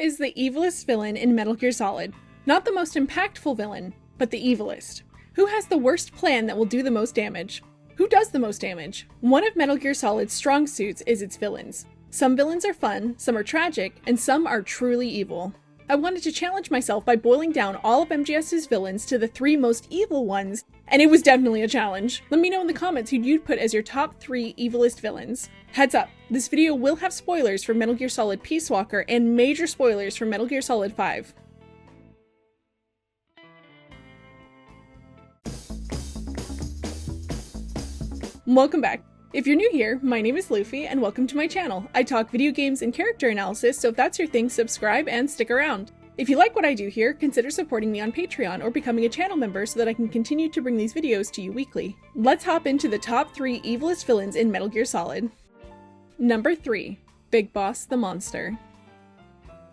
is the evilest villain in Metal Gear Solid? Not the most impactful villain, but the evilest. Who has the worst plan that will do the most damage? Who does the most damage? One of Metal Gear Solid's strong suits is its villains. Some villains are fun, some are tragic, and some are truly evil. I wanted to challenge myself by boiling down all of MGS's villains to the 3 most evil ones, and it was definitely a challenge. Let me know in the comments who you'd put as your top 3 evilest villains. Heads up, this video will have spoilers for Metal Gear Solid Peace Walker and major spoilers for Metal Gear Solid 5. Welcome back. If you're new here, my name is Luffy, and welcome to my channel. I talk video games and character analysis, so if that's your thing, subscribe and stick around. If you like what I do here, consider supporting me on Patreon or becoming a channel member so that I can continue to bring these videos to you weekly. Let's hop into the top 3 evilest villains in Metal Gear Solid. Number 3. Big Boss the Monster.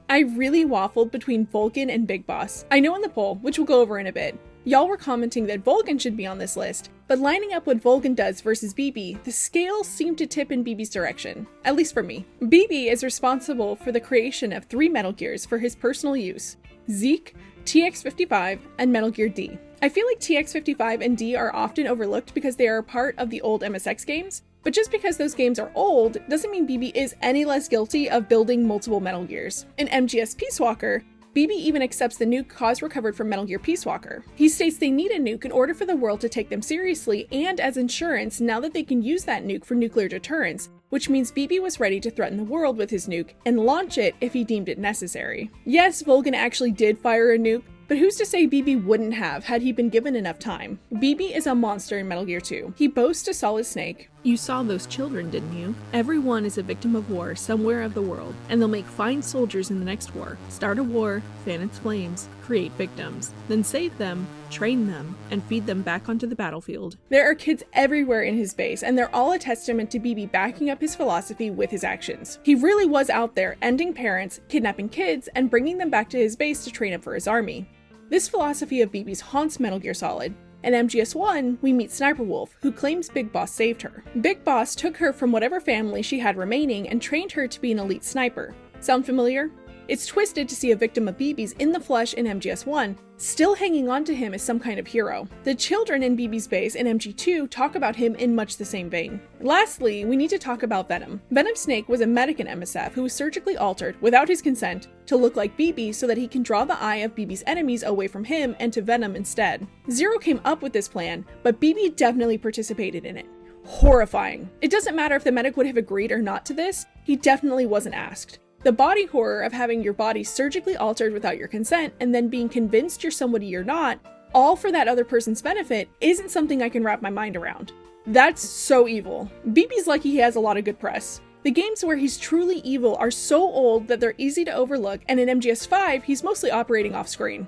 I really waffled between Volgin and Big Boss. I know in the poll, which we'll go over in a bit. Y'all were commenting that Volgin should be on this list, but lining up what Volgin does versus BB, the scales seem to tip in BB's direction, at least for me. BB is responsible for the creation of 3 Metal Gears for his personal use: Zeke, TX-55, and Metal Gear D. I feel like TX-55 and D are often overlooked because they are a part of the old MSX games, but just because those games are old doesn't mean BB is any less guilty of building multiple Metal Gears. In MGS Peace Walker, BB even accepts the nuke Cause recovered from Metal Gear Peace Walker. He states they need a nuke in order for the world to take them seriously and as insurance now that they can use that nuke for nuclear deterrence, which means BB was ready to threaten the world with his nuke and launch it if he deemed it necessary. Yes, Volgin actually did fire a nuke, but who's to say BB wouldn't have had he been given enough time? BB is a monster in Metal Gear 2. He boasts a Solid Snake. You saw those children, didn't you? Everyone is a victim of war somewhere of the world, and they'll make fine soldiers in the next war. Start a war, fan its flames, create victims, then save them, train them, and feed them back onto the battlefield. There are kids everywhere in his base, and they're all a testament to BB backing up his philosophy with his actions. He really was out there ending parents, kidnapping kids, and bringing them back to his base to train up for his army. This philosophy of BB's haunts Metal Gear Solid. In MGS1, we meet Sniper Wolf, who claims Big Boss saved her. Big Boss took her from whatever family she had remaining and trained her to be an elite sniper. Sound familiar? It's twisted to see a victim of BB's in the flesh in MGS1, still hanging on to him as some kind of hero. The children in BB's base in MG2 talk about him in much the same vein. Lastly, we need to talk about Venom. Venom Snake was a medic in MSF who was surgically altered, without his consent, to look like BB so that he can draw the eye of BB's enemies away from him and to Venom instead. Zero came up with this plan, but BB definitely participated in it. Horrifying. It doesn't matter if the medic would have agreed or not to this, he definitely wasn't asked. The body horror of having your body surgically altered without your consent and then being convinced you're somebody you're not, all for that other person's benefit, isn't something I can wrap my mind around. That's so evil. BB's lucky he has a lot of good press. The games where he's truly evil are so old that they're easy to overlook, and in MGS5, he's mostly operating off screen.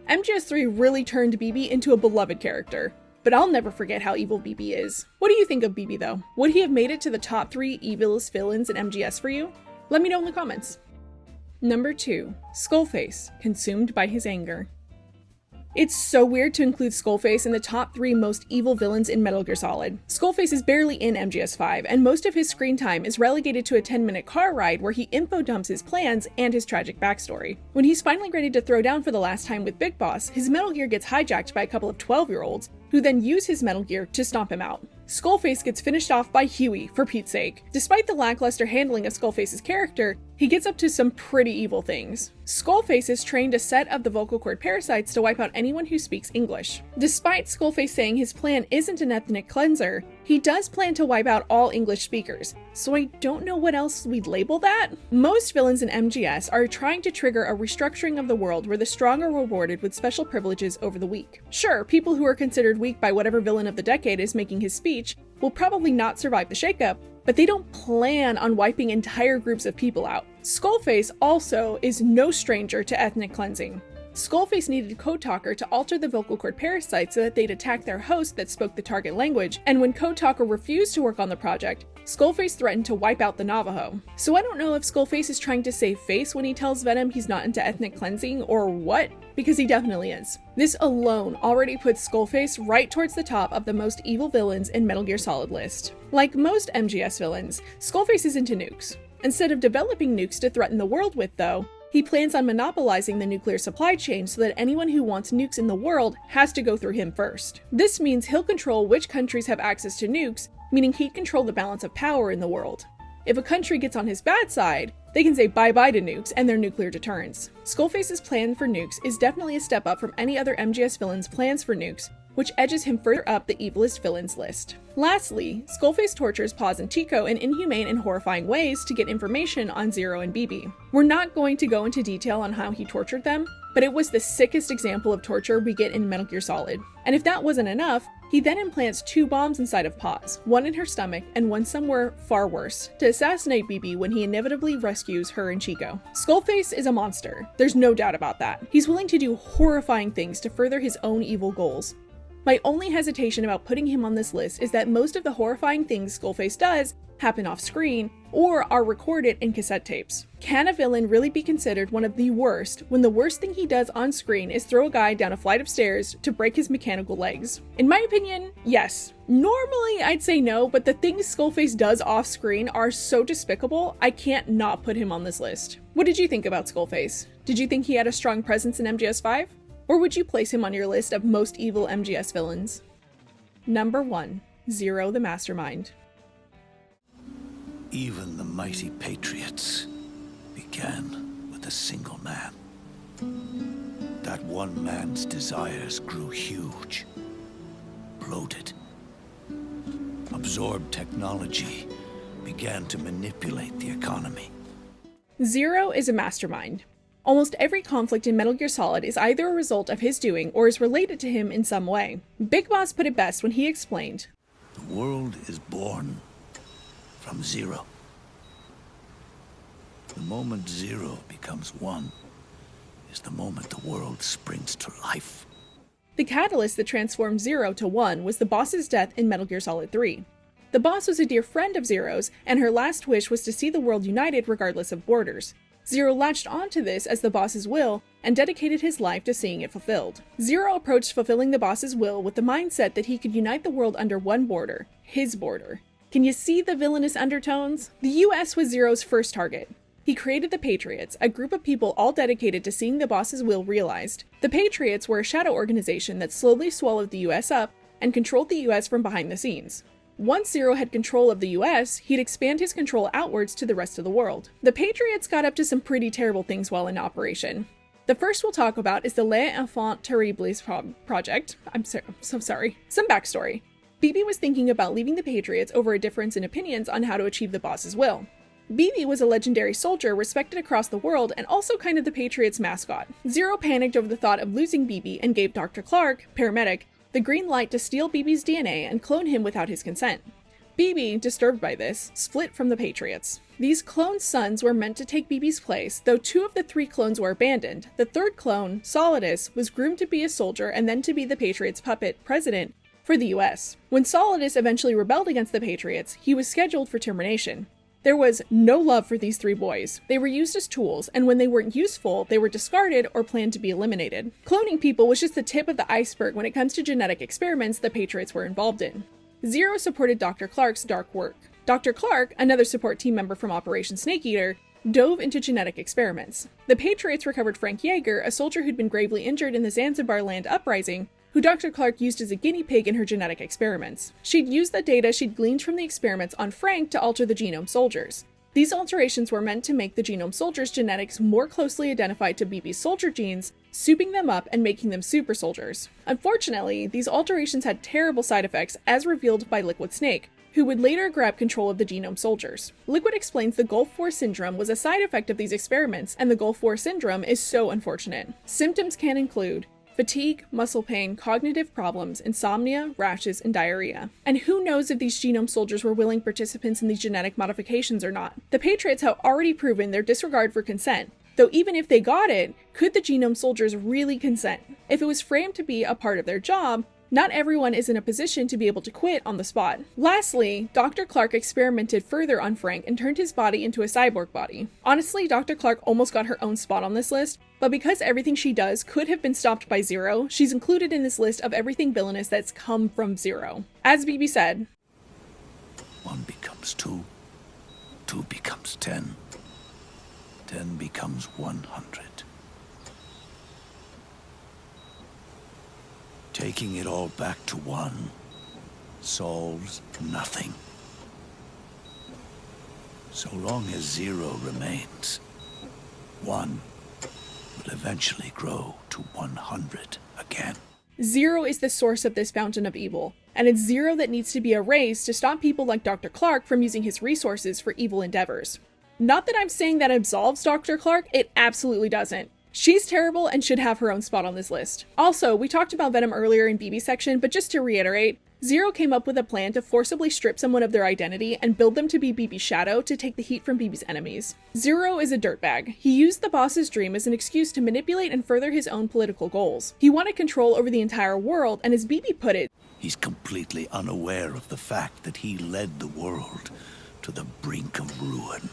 MGS3 really turned BB into a beloved character, but I'll never forget how evil BB is. What do you think of BB though? Would he have made it to the top 3 evilest villains in MGS for you? Let me know in the comments. Number 2. Skullface, consumed by his anger. It's so weird to include Skullface in the top 3 most evil villains in Metal Gear Solid. Skullface is barely in MGS5, and most of his screen time is relegated to a 10-minute car ride where he info dumps his plans and his tragic backstory. When he's finally ready to throw down for the last time with Big Boss, his Metal Gear gets hijacked by a couple of 12-year-olds, who then use his Metal Gear to stomp him out. Skullface gets finished off by Huey, for Pete's sake. Despite the lackluster handling of Skullface's character, he gets up to some pretty evil things. Skullface has trained a set of the vocal cord parasites to wipe out anyone who speaks English. Despite Skullface saying his plan isn't an ethnic cleanser, he does plan to wipe out all English speakers, so I don't know what else we'd label that. Most villains in MGS are trying to trigger a restructuring of the world where the strong are rewarded with special privileges over the weak. Sure, people who are considered weak by whatever villain of the decade is making his speech will probably not survive the shakeup, but they don't plan on wiping entire groups of people out. Skullface also is no stranger to ethnic cleansing. Skullface needed Code Talker to alter the vocal cord parasites so that they'd attack their host that spoke the target language, and when Code Talker refused to work on the project, Skullface threatened to wipe out the Navajo. So I don't know if Skullface is trying to save face when he tells Venom he's not into ethnic cleansing or what, because he definitely is. This alone already puts Skullface right towards the top of the most evil villains in Metal Gear Solid list. Like most MGS villains, Skullface is into nukes. Instead of developing nukes to threaten the world with though, He plans on monopolizing the nuclear supply chain so that anyone who wants nukes in the world has to go through him first. This means he'll control which countries have access to nukes, meaning he'd control the balance of power in the world. If a country gets on his bad side, they can say bye-bye to nukes and their nuclear deterrence. Skullface's plan for nukes is definitely a step up from any other MGS villain's plans for nukes, which edges him further up the evilest villains list. Lastly, Skullface tortures Paz and Chico in inhumane and horrifying ways to get information on Zero and BB. We're not going to go into detail on how he tortured them, but it was the sickest example of torture we get in Metal Gear Solid. And if that wasn't enough, he then implants 2 bombs inside of Paz, one in her stomach and one somewhere far worse, to assassinate BB when he inevitably rescues her and Chico. Skullface is a monster, there's no doubt about that. He's willing to do horrifying things to further his own evil goals. My only hesitation about putting him on this list is that most of the horrifying things Skullface does happen off screen or are recorded in cassette tapes. Can a villain really be considered one of the worst when the worst thing he does on screen is throw a guy down a flight of stairs to break his mechanical legs? In my opinion, yes. Normally I'd say no, but the things Skullface does off screen are so despicable, I can't not put him on this list. What did you think about Skullface? Did you think he had a strong presence in MGS5? Or would you place him on your list of most evil MGS villains? Number 1. Zero the Mastermind. Even the mighty patriots began with a single man. That one man's desires grew huge, bloated, absorbed technology, began to manipulate the economy. Zero is a mastermind. Almost every conflict in Metal Gear Solid is either a result of his doing or is related to him in some way. Big Boss put it best when he explained, The world is born from zero. The moment zero becomes one is the moment the world springs to life. The catalyst that transformed Zero to 1 was the boss's death in Metal Gear Solid 3. The boss was a dear friend of Zero's, and her last wish was to see the world united regardless of borders. Zero latched onto this as the boss's will and dedicated his life to seeing it fulfilled. Zero approached fulfilling the boss's will with the mindset that he could unite the world under one border, his border. Can you see the villainous undertones? The US was Zero's first target. He created the Patriots, a group of people all dedicated to seeing the boss's will realized. The Patriots were a shadow organization that slowly swallowed the US up and controlled the US from behind the scenes. Once Zero had control of the US, he'd expand his control outwards to the rest of the world. The Patriots got up to some pretty terrible things while in operation. The first we'll talk about is the Les Enfants Terribles project. I'm so sorry. Some backstory. BB was thinking about leaving the Patriots over a difference in opinions on how to achieve the boss's will. BB was a legendary soldier respected across the world and also kind of the Patriots' mascot. Zero panicked over the thought of losing BB and gave Dr. Clark, paramedic, the green light to steal BB's DNA and clone him without his consent. BB, disturbed by this, split from the Patriots. These clone sons were meant to take BB's place, though 2 of the 3 clones were abandoned. The 3rd clone, Solidus, was groomed to be a soldier and then to be the Patriots' puppet president for the US. When Solidus eventually rebelled against the Patriots, he was scheduled for termination. There was no love for these 3 boys. They were used as tools, and when they weren't useful, they were discarded or planned to be eliminated. Cloning people was just the tip of the iceberg when it comes to genetic experiments the Patriots were involved in. Zero supported Dr. Clark's dark work. Dr. Clark, another support team member from Operation Snake Eater, dove into genetic experiments. The Patriots recovered Frank Yeager, a soldier who'd been gravely injured in the Zanzibar land uprising, who Dr. Clark used as a guinea pig in her genetic experiments. She'd used the data she'd gleaned from the experiments on Frank to alter the genome soldiers. These alterations were meant to make the genome soldiers' genetics more closely identified to BB's soldier genes, souping them up and making them super soldiers. Unfortunately, these alterations had terrible side effects as revealed by Liquid Snake, who would later grab control of the genome soldiers. Liquid explains the Gulf War syndrome was a side effect of these experiments, and the Gulf War syndrome is so unfortunate. Symptoms can include fatigue, muscle pain, cognitive problems, insomnia, rashes, and diarrhea. And who knows if these genome soldiers were willing participants in these genetic modifications or not. The Patriots have already proven their disregard for consent, though even if they got it, could the genome soldiers really consent? If it was framed to be a part of their job, not everyone is in a position to be able to quit on the spot. Lastly, Dr. Clark experimented further on Frank and turned his body into a cyborg body. Honestly, Dr. Clark almost got her own spot on this list, but because everything she does could have been stopped by Zero, she's included in this list of everything villainous that's come from Zero. As BB said, 1 becomes 2, 2 becomes 10, then becomes 100. Taking it all back to one solves nothing. So long as zero remains, one will eventually grow to 100 again. Zero is the source of this fountain of evil, and it's Zero that needs to be erased to stop people like Dr. Clark from using his resources for evil endeavors. Not that I'm saying that absolves Dr. Clark, it absolutely doesn't. She's terrible and should have her own spot on this list. Also, we talked about Venom earlier in BB's section, but just to reiterate, Zero came up with a plan to forcibly strip someone of their identity and build them to be BB's shadow to take the heat from BB's enemies. Zero is a dirtbag. He used the boss's dream as an excuse to manipulate and further his own political goals. He wanted control over the entire world, and as BB put it, he's completely unaware of the fact that he led the world to the brink of ruin.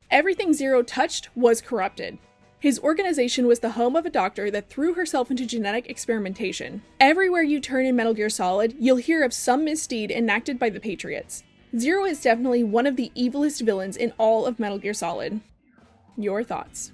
Everything Zero touched was corrupted. His organization was the home of a doctor that threw herself into genetic experimentation. Everywhere you turn in Metal Gear Solid, you'll hear of some misdeed enacted by the Patriots. Zero is definitely one of the evilest villains in all of Metal Gear Solid. Your thoughts?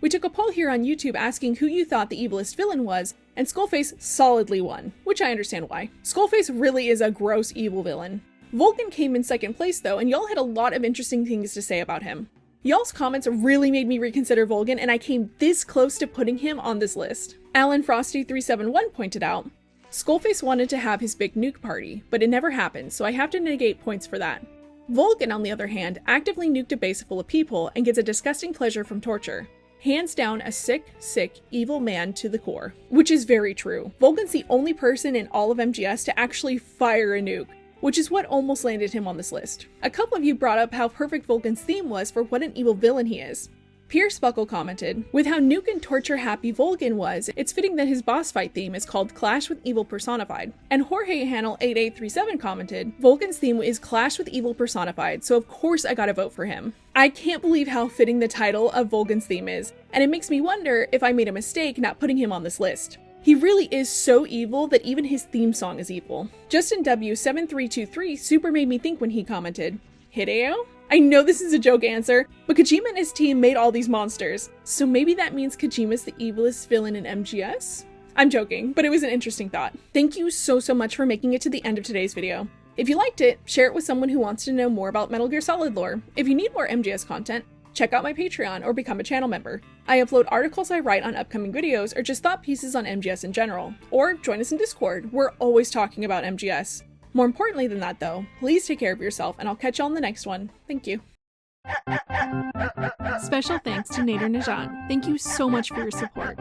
We took a poll here on YouTube asking who you thought the evilest villain was, and Skullface solidly won, which I understand why. Skullface really is a gross evil villain. Vulcan came in second place though, and y'all had a lot of interesting things to say about him. Y'all's comments really made me reconsider Vulcan, and I came this close to putting him on this list. Alan Frosty371 pointed out, Skullface wanted to have his big nuke party, but it never happened, so I have to negate points for that. Vulcan, on the other hand, actively nuked a base full of people and gets a disgusting pleasure from torture. Hands down a sick, evil man to the core. Which is very true. Vulcan's the only person in all of MGS to actually fire a nuke, which is what almost landed him on this list. A couple of you brought up how perfect Vulcan's theme was for what an evil villain he is. Pierce Buckle commented, with how nuke and torture happy Vulcan was, it's fitting that his boss fight theme is called Clash with Evil Personified. And Jorge Hanel 8837 commented, Vulcan's theme is Clash with Evil Personified, so of course I gotta vote for him. I can't believe how fitting the title of Vulcan's theme is, and it makes me wonder if I made a mistake not putting him on this list. He really is so evil that even his theme song is evil. Justin W7323 super made me think when he commented, Hideo? I know this is a joke answer, but Kojima and his team made all these monsters, so maybe that means Kojima's the evilest villain in MGS? I'm joking, but it was an interesting thought. Thank you so much for making it to the end of today's video. If you liked it, share it with someone who wants to know more about Metal Gear Solid lore. If you need more MGS content, check out my Patreon or become a channel member. I upload articles I write on upcoming videos or just thought pieces on MGS in general. Or join us in Discord, we're always talking about MGS. More importantly than that though, please take care of yourself and I'll catch you on the next one. Thank you. Special thanks to Nader Najat. Thank you so much for your support.